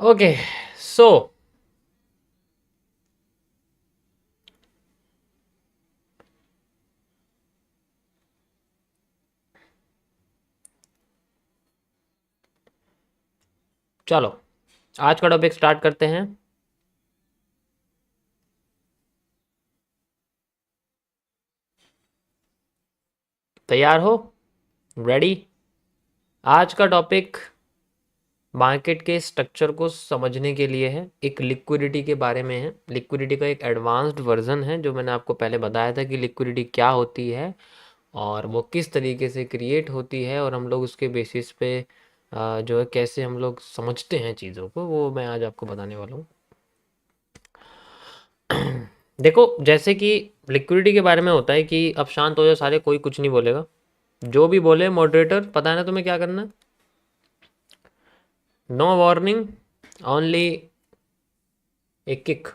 Okay so चलो आज का टॉपिक स्टार्ट करते हैं। तैयार हो? रेडी? आज का टॉपिक मार्केट के स्ट्रक्चर को समझने के लिए है, एक लिक्विडिटी के बारे में है। लिक्विडिटी का एक एडवांस्ड वर्जन है जो मैंने आपको पहले बताया था कि लिक्विडिटी क्या होती है और वो किस तरीके से क्रिएट होती है और हम लोग उसके बेसिस पे जो है कैसे हम लोग समझते हैं चीज़ों को, वो मैं आज आपको बताने वाला हूँ। देखो, जैसे कि लिक्विडिटी के बारे में होता है कि अब शांत हो जाओ सारे, कोई कुछ नहीं बोलेगा। जो भी बोले मॉडरेटर, पता है ना तुम्हें क्या करना है? No warning, only a kick.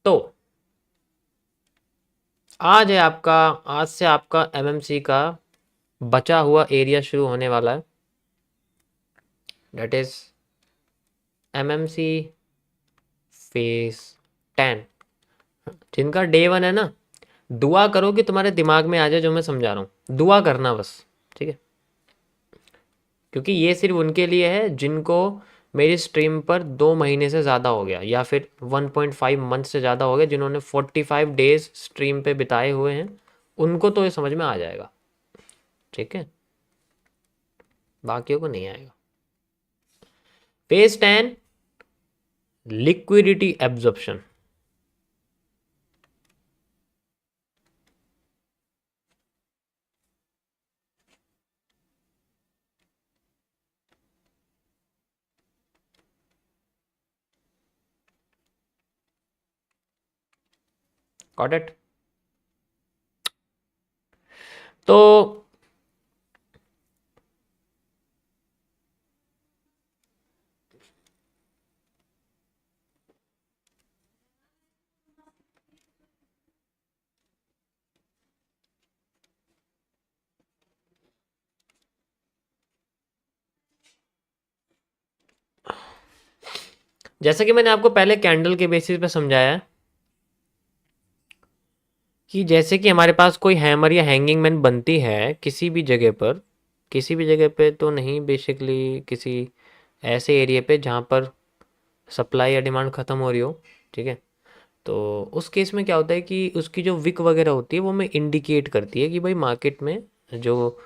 तो आज से आपका एमएमसी का बचा हुआ एरिया शुरू होने वाला है। That is MMC phase 10। जिनका डे 1 है ना, दुआ करो कि तुम्हारे दिमाग में आ जाए जो मैं समझा रहा हूँ। दुआ करना बस, ठीक है? क्योंकि ये सिर्फ उनके लिए है जिनको मेरी स्ट्रीम पर 2 महीने से ज़्यादा हो गया या फिर 1.5 मंथ से ज़्यादा हो गया, जिन्होंने 45 डेज स्ट्रीम पे बिताए हुए हैं, उनको तो ये समझ में आ जाएगा, ठीक है? बाकियों को नहीं आएगा। Phase 10, liquidity absorption. Got it? तो जैसे कि मैंने आपको पहले कैंडल के बेसिस पे समझाया है कि जैसे कि हमारे पास कोई हैमर या हैंगिंग मैन बनती है किसी भी जगह पर, किसी भी जगह पे तो नहीं, बेसिकली किसी ऐसे एरिया पे जहाँ पर सप्लाई या डिमांड ख़त्म हो रही हो, ठीक है? तो उस केस में क्या होता है कि उसकी जो विक वगैरह होती है वो हमें इंडिकेट करती है कि भाई मार्केट में जो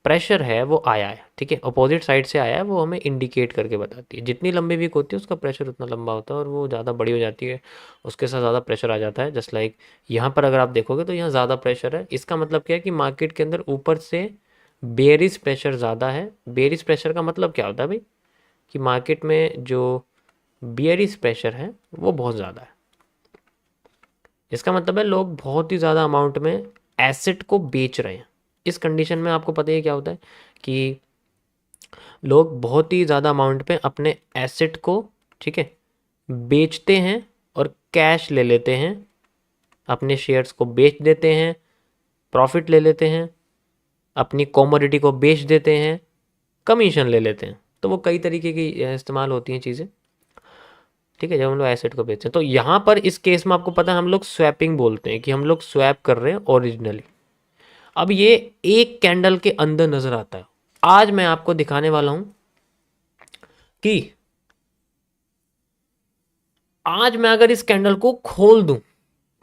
प्रेशर है वो आया है, ठीक है? अपोजिट साइड से आया है, वो हमें इंडिकेट करके बताती है। जितनी लंबी विक होती है उसका प्रेशर उतना लंबा होता है और वो ज़्यादा बड़ी हो जाती है, उसके साथ ज़्यादा प्रेशर आ जाता है। जस्ट लाइक यहाँ पर अगर आप देखोगे तो यहाँ ज़्यादा प्रेशर है। इसका मतलब क्या है कि मार्केट के अंदर ऊपर से बेयरिश प्रेशर ज़्यादा है। बेयरिश प्रेशर का मतलब क्या होता है भाई? कि मार्केट में जो बियरिश प्रेशर है वो बहुत ज़्यादा है। इसका मतलब है लोग बहुत ही ज़्यादा अमाउंट में एसेट को बेच रहे हैं। इस कंडीशन में आपको पता ही क्या होता है कि लोग बहुत ही ज़्यादा अमाउंट पे अपने एसेट को, ठीक है, बेचते हैं और कैश ले लेते हैं, अपने शेयर्स को बेच देते हैं, प्रॉफिट ले लेते हैं, अपनी कॉमोडिटी को बेच देते हैं, कमीशन ले लेते हैं। तो वो कई तरीके की इस्तेमाल होती हैं चीज़ें, ठीक है, जब हम लोग एसेट को बेचते हैं। तो यहाँ पर इस केस में आपको पता है हम लोग स्वैपिंग बोलते हैं कि हम लोग स्वैप कर रहे हैं ओरिजिनली। अब ये एक कैंडल के अंदर नजर आता है। आज मैं आपको दिखाने वाला हूं कि आज मैं अगर इस कैंडल को खोल दूं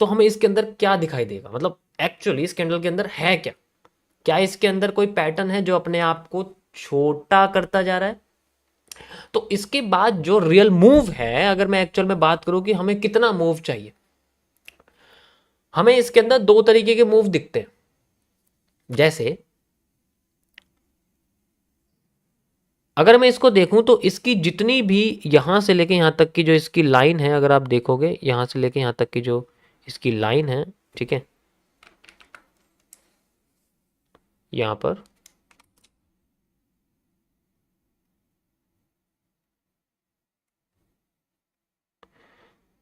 तो हमें इसके अंदर क्या दिखाई देगा, मतलब एक्चुअली इस कैंडल के अंदर है क्या। क्या इसके अंदर कोई पैटर्न है जो अपने आप को छोटा करता जा रहा है? तो इसके बाद जो रियल मूव है, अगर मैं एक्चुअल में बात करूं कि हमें कितना मूव चाहिए, हमें इसके अंदर दो तरीके के मूव दिखते हैं। जैसे अगर मैं इसको देखूं तो इसकी जितनी भी यहां से लेके यहां तक की जो इसकी लाइन है, अगर आप देखोगे यहां से लेके यहां तक की जो इसकी लाइन है, ठीक है, यहां पर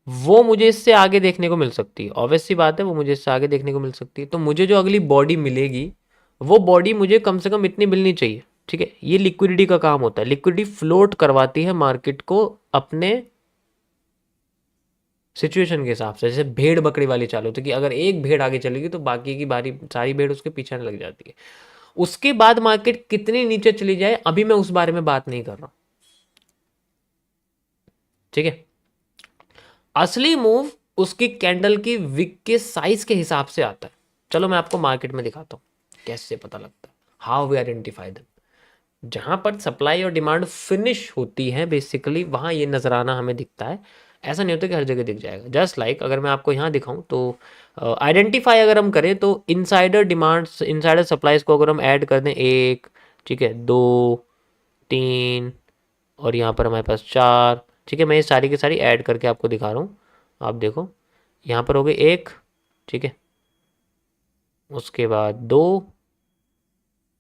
वो मुझे इससे आगे देखने को मिल सकती है। ऑब्वियस सी बात है, वो मुझे इससे आगे देखने को मिल सकती है। तो मुझे जो अगली बॉडी मिलेगी वो बॉडी मुझे कम से कम इतनी मिलनी चाहिए। ठीक है, ये लिक्विडिटी का काम होता है। लिक्विडिटी फ्लोट करवाती है मार्केट को अपने सिचुएशन के हिसाब से। जैसे भेड़ बकरी वाली चाल होती है कि अगर एक भेड़ आगे चलेगी तो बाकी की बारी सारी भेड़ उसके पीछे लग जाती है। उसके बाद मार्केट कितनी नीचे चली जाए अभी मैं उस बारे में बात नहीं कर रहा हूं, ठीक है। असली मूव उसकी कैंडल की विक के साइज के हिसाब से आता है। चलो मैं आपको मार्केट में दिखाता हूं कैसे पता लगता है, हाउ वी आइडेंटिफाई देम। जहां पर सप्लाई और डिमांड फिनिश होती है बेसिकली वहां ये नजराना हमें दिखता है। ऐसा नहीं होता कि हर जगह दिख जाएगा। जस्ट लाइक अगर मैं आपको यहाँ दिखाऊं तो आइडेंटिफाई अगर हम करें तो इनसाइडर डिमांड्स इनसाइडर सप्लाईज को अगर हम ऐड कर दें, एक, ठीक है, दो, तीन, और यहाँ पर हमारे पास चार, ठीक है। मैं ये सारी की सारी ऐड करके आपको दिखा रहा हूँ। आप देखो यहाँ पर हो गए एक, ठीक है, उसके बाद दो,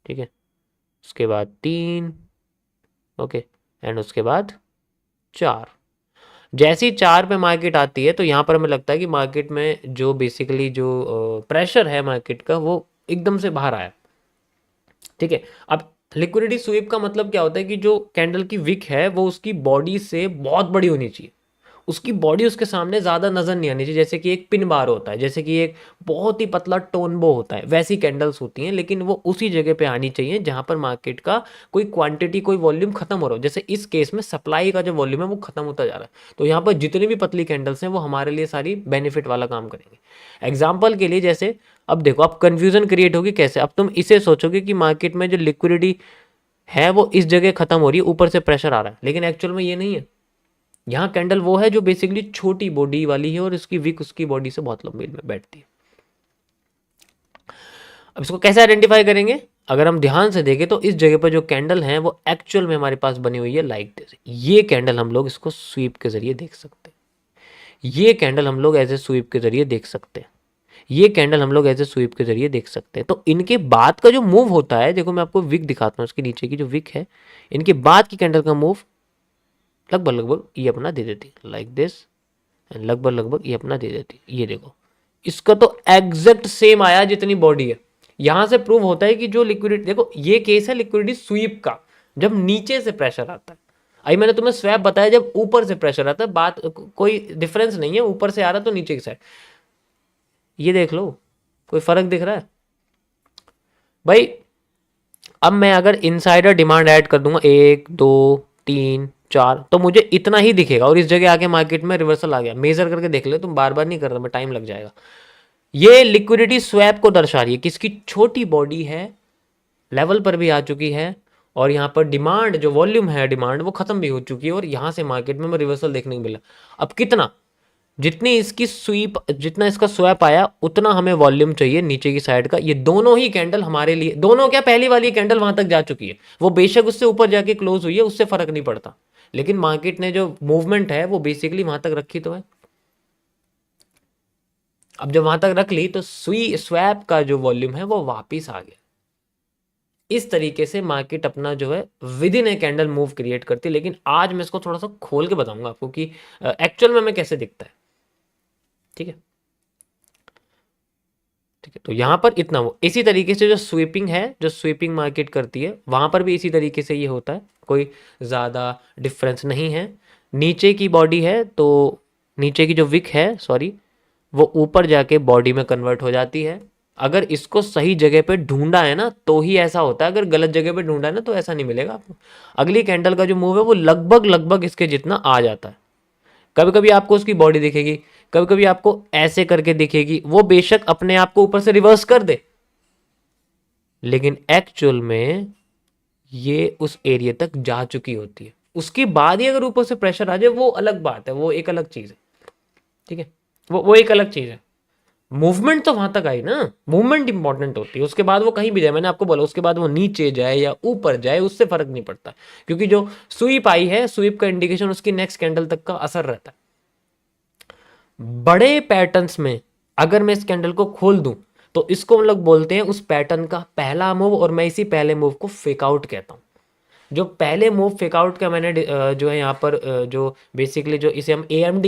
ठीक है, उसके बाद तीन, ओके, एंड उसके बाद चार। जैसी चार पे मार्केट आती है तो यहाँ पर हमें लगता है कि मार्केट में जो बेसिकली जो प्रेशर है मार्केट का वो एकदम से बाहर आया, ठीक है। अब लिक्विडिटी स्वीप का मतलब क्या होता है कि जो कैंडल की विक है वो उसकी बॉडी से बहुत बड़ी होनी चाहिए। उसकी बॉडी उसके सामने ज़्यादा नज़र नहीं आनी चाहिए। जैसे कि एक पिन बार होता है, जैसे कि एक बहुत ही पतला टोनबो होता है, वैसी कैंडल्स होती हैं। लेकिन वो उसी जगह पे आनी चाहिए जहाँ पर मार्केट का कोई क्वांटिटी कोई वॉल्यूम खत्म हो रहा हो। जैसे इस केस में सप्लाई का जो वॉल्यूम है वो खत्म होता जा रहा है, तो यहाँ पर जितनी भी पतली कैंडल्स हैं वो हमारे लिए सारी बेनिफिट वाला काम करेंगे। एग्जाम्पल के लिए जैसे अब देखो, अब कन्फ्यूजन क्रिएट होगी कैसे। अब तुम इसे सोचोगे कि मार्केट में जो लिक्विडिटी है वो इस जगह खत्म हो रही है, ऊपर से प्रेशर आ रहा है, लेकिन एक्चुअल में ये नहीं है। यहाँ कैंडल वो है जो बेसिकली छोटी बॉडी वाली है और उसकी विक उसकी बॉडी से बहुत लंबी में बैठती है। अब इसको कैसे आइडेंटिफाई करेंगे? अगर हम ध्यान से देखें तो इस जगह पर जो कैंडल है वो एक्चुअल में हमारे पास बनी हुई है लाइक दिस। ये कैंडल हम लोग इसको स्वीप के जरिए देख सकते हैं। ये कैंडल हम लोग एज ए स्वीप के जरिए देख सकते हैं। ये कैंडल हम लोग एज ए स्वीप के जरिए देख सकते हैं। तो इनके बाद का जो मूव होता है, देखो मैं आपको विक दिखाता हूँ, उसके नीचे की जो विक है, इनके बाद की कैंडल का मूव लगभग लगभग ये अपना दे देती लाइक दिस, लगभग लगभग ये अपना दे देती। ये देखो, इसका तो एग्जैक्ट सेम आया जितनी बॉडी है। यहां से प्रूव होता है कि जो लिक्विडिटी, देखो ये केस है लिक्विडिटी स्वीप का, जब नीचे से प्रेशर आता है। अभी मैंने तुम्हें स्वैप बताया जब ऊपर से प्रेशर आता है, बात कोई डिफरेंस नहीं है, ऊपर से आ रहा तो नीचे की साइड। ये देख लो, कोई फर्क दिख रहा है भाई? अब मैं अगर इनसाइडर डिमांड ऐड कर दूंगा, एक, दो, तीन, चार, तो मुझे इतना ही दिखेगा। और इस जगह आके मार्केट में रिवर्सल आ गया। मेजर करके देख ले, तुम बार बार नहीं कर रहा, टाइम लग जाएगा। ये लिक्विडिटी स्वैप को दर्शा रही है कि इसकी छोटी बॉडी है, लेवल पर भी आ चुकी है, और यहाँ पर डिमांड जो वॉल्यूम है डिमांड वो खत्म भी हो चुकी है, और यहाँ से मार्केट में रिवर्सल देखने को मिला। अब कितना, जितनी इसकी स्वीप, जितना इसका स्वैप आया उतना हमें वॉल्यूम चाहिए नीचे की साइड का। ये दोनों ही कैंडल हमारे लिए, दोनों क्या, पहली वाली कैंडल वहां तक जा चुकी है, वो बेशक उससे ऊपर जाके क्लोज हुई है, उससे फर्क नहीं पड़ता, लेकिन मार्केट ने जो मूवमेंट है वो बेसिकली वहां तक रखी तो है। अब जब वहां तक रख ली तो स्वैप का जो वॉल्यूम है वो वापिस आ गया। इस तरीके से मार्केट अपना जो है with in a candle move create करती है। लेकिन आज मैं इसको थोड़ा सा खोल के बताऊंगा आपको कि एक्चुअल में कैसे दिखता है, ठीक है। ठीक है, तो यहाँ पर इतना वो इसी तरीके से जो स्वीपिंग है, जो स्वीपिंग मार्केट करती है, वहां पर भी इसी तरीके से ये होता है, कोई ज़्यादा डिफरेंस नहीं है। नीचे की बॉडी है तो नीचे की जो विक है, सॉरी, वो ऊपर जाके बॉडी में कन्वर्ट हो जाती है। अगर इसको सही जगह पे ढूंढा है ना तो ही ऐसा होता है, अगर गलत जगह पे ढूंढा है ना तो ऐसा नहीं मिलेगा आपको। अगली कैंडल का जो मूव है वो लगभग लगभग इसके जितना आ जाता है। कभी कभी आपको उसकी बॉडी दिखेगी, कभी कभी आपको ऐसे करके दिखेगी, वो बेशक अपने आप को ऊपर से रिवर्स कर दे, लेकिन एक्चुअल में ये उस एरिया तक जा चुकी होती है। उसके बाद ही अगर ऊपर से प्रेशर आ जाए वो अलग बात है, वो एक अलग चीज है, ठीक है। वो एक अलग चीज है। मूवमेंट तो वहां तक आई ना, मूवमेंट इंपॉर्टेंट होती है। उसके बाद वो कहीं भी जाए, मैंने आपको बोला, उसके बाद वो नीचे जाए या ऊपर जाए उससे फर्क नहीं पड़ता, क्योंकि जो स्वीप आई है, स्वीप का इंडिकेशन उसकी नेक्स्ट कैंडल तक का असर रहता है। बड़े पैटर्न्स में अगर मैं इस कैंडल को खोल दूं तो इसको हम लोग बोलते हैं उस पैटर्न का पहला मूव, और मैं इसी पहले मूव को फेक आउट कहता हूं। जो पहले मूव फेक आउट का मैंने जो है यहाँ पर जो बेसिकली जो इसे हम AMD